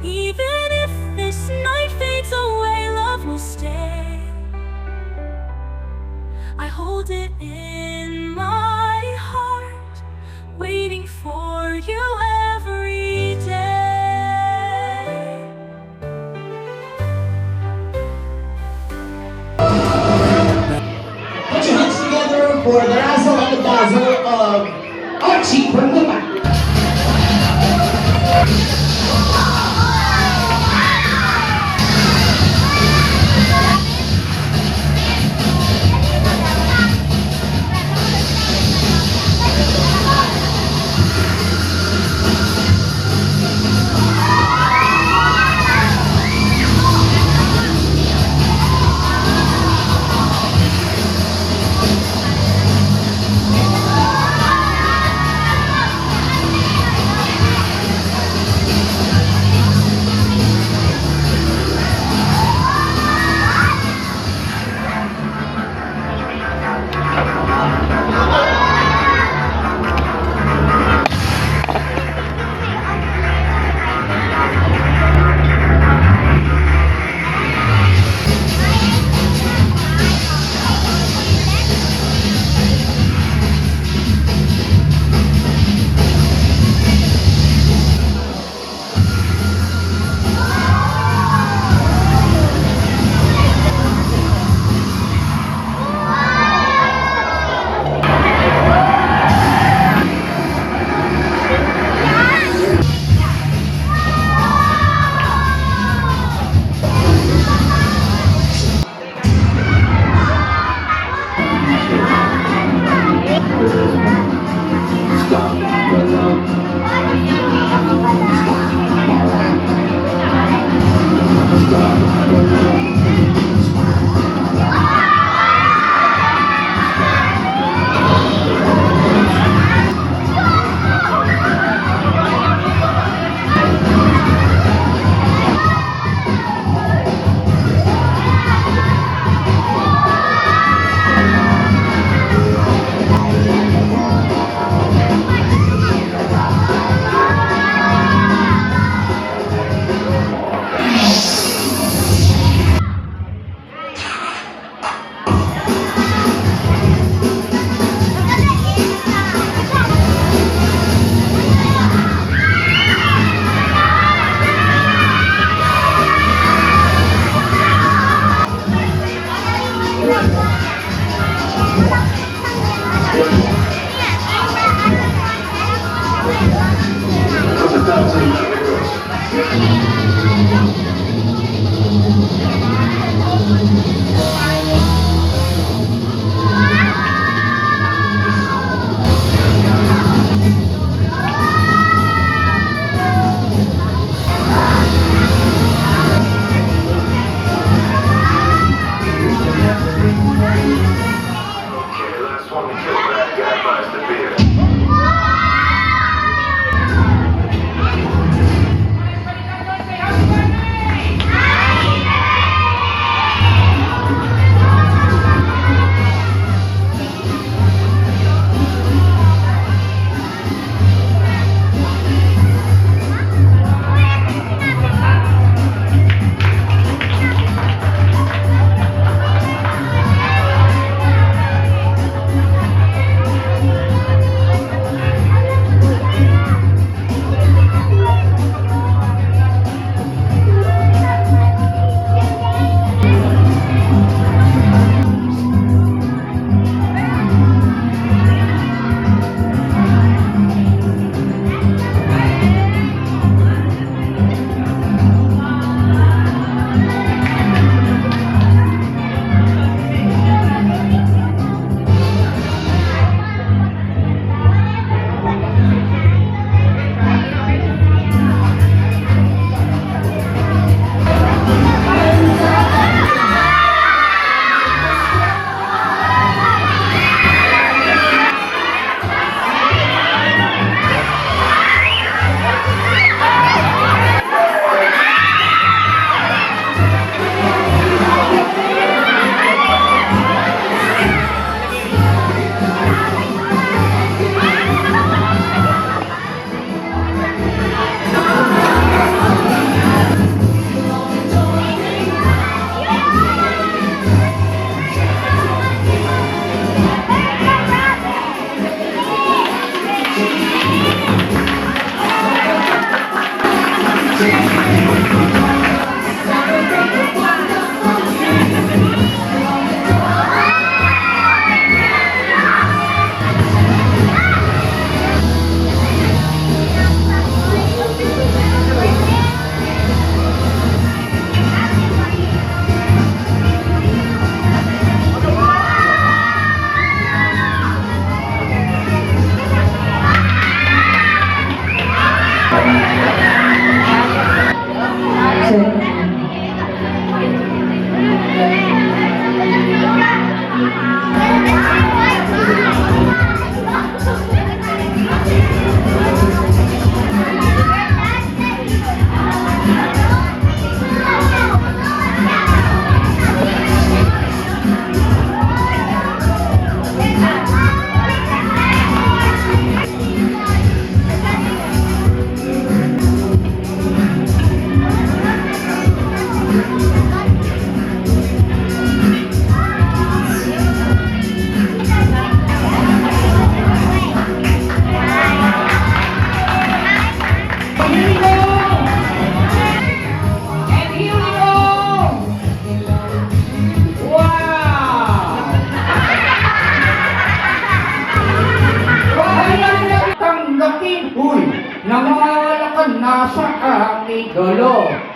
Even if this night fades away, love will stay. I hold it in my heart, waiting for you every day. Put your hands together for the razzle and the dazzle of Archie Perluma.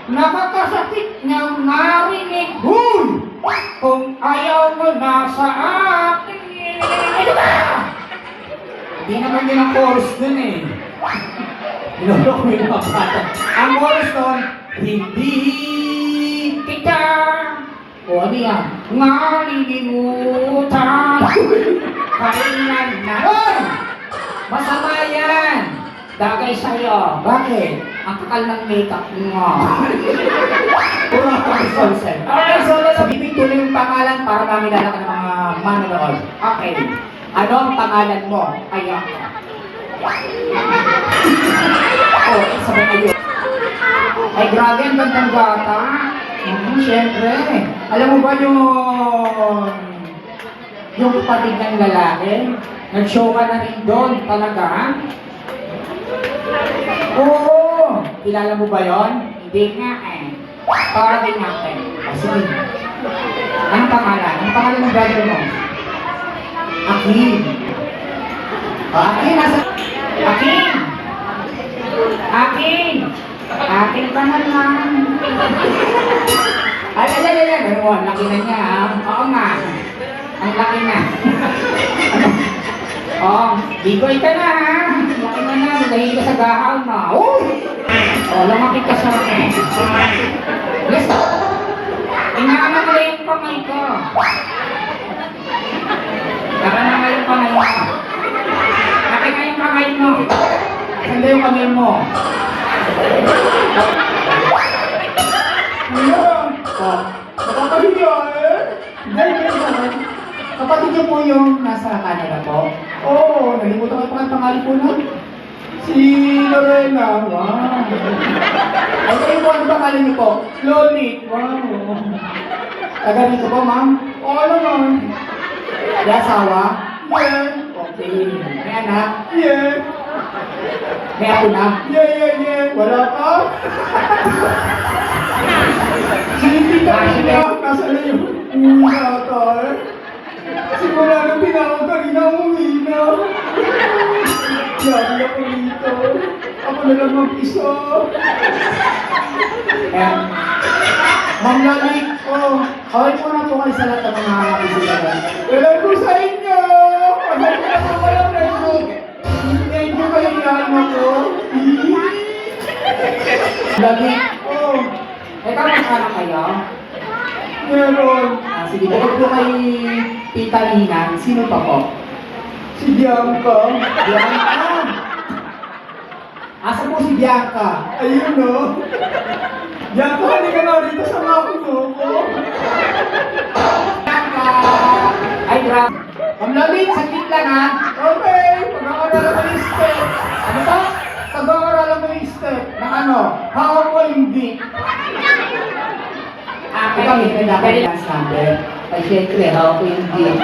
nakakasakit niyang marinig. Huy! Kung ayaw mo na sa akin. Ano ba? Hindi naman yun ang chorus dun eh. Niloloko yung mga bata. Ang chorus dun, hindi kita. O ano yan? Ngalilimutan. Kailan na. Hoy! Masama yan. Dagay sa'yo. Bakit? Ang kakal ng makeup mo. Puro ako ang sunset. Okay, so sabihin tuloy yung pangalan para mamilala ka ng mga manonood. Okay. Ano ang pangalan mo? Ayan. Oh, sabay kayo. Ay, grabe ang gandang bata. Siyempre. Alam mo ba yung kapatid ng lalaki? Nag-show ka na rin doon talaga? Oo! Kilala mo ba yon? Hindi nga eh. Tawagin natin. Sige. Anong pangalan? Anong pangalan ng brother mo? Akin. Akin, nasa... Akin! Akin! Akin ka naman. Ay, ano mo? Ang laki na niya, ha? Oo nga. Ang laki na. Oh, bigoy ka na, ha? Laki na na, nalahin ka sa gahaw na. Oh! Oh, lumaki ka sa akin. Let's go! Inaaman ko yung kamay ko. Tara na nga yung kamay mo. Laki na yung kamay mo. Saan yung kamay mo? Oh, nakakahiya eh. Hindi naman. Kapatid niyo po yung nasa Canada po? Oo, nalimutan ko pa ang pangalan po nun. Si Lorena. Wow. Ay, kayo po, ano pangalan niyo po? Lolit. Wow. Taga rito po, ma'am? Oo naman. May asawa? Yeah. Okay. May anak? Yeah. May ako na? Yeah. Wala ka? Sinipita ko siya. Nasa na yung nata eh. Simula nang tinawag kanina, umuwi na. Lagi ako dito. Ako na lang mag-isa. Ma'am Lali, kawin po na po kayo sa lahat ng mga bisita. Alam ko sa inyo! Alam ko na po kayo na ito. Thank you kayo yan ako. Lali, ikaw magkano kayo? Meron. Sige, bukod po kay Tita Lina, sino pa po? Si Bianca. Bianca? Asa po si Bianca? Ayun no. Bianca, hindi ka na dito sa mga ko. Bianca! Ay, grabe. Ma'am Lalit, sakit lang ha. Okay, pag-aaralan mo yung step. Ano to? Pag-aaralan mo yung step. Na ano? Hawak mo yung beat. Ikaw yung dapat dance number. Ay, syempre, hawak ko yung beat.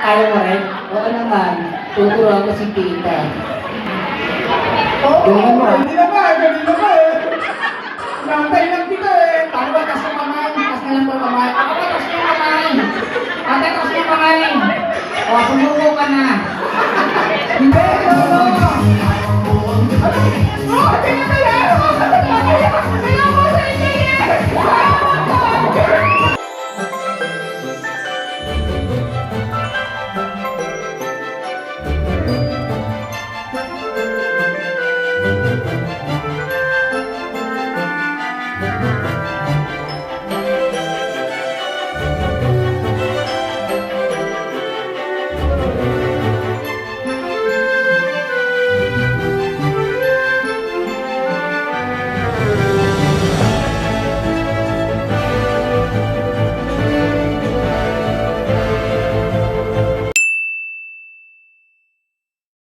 Ayaw mo rin? Oo naman. Tuturo ako si Tita. Oo, hindi naman. Ganito ka eh. Nantay lang kita eh. Paano ba tas ng kamay? Tas na lang po kamay. Ako ba tas ng kamay? Ate, tas ng kamay. O, sumuko ka na. Hindi, no.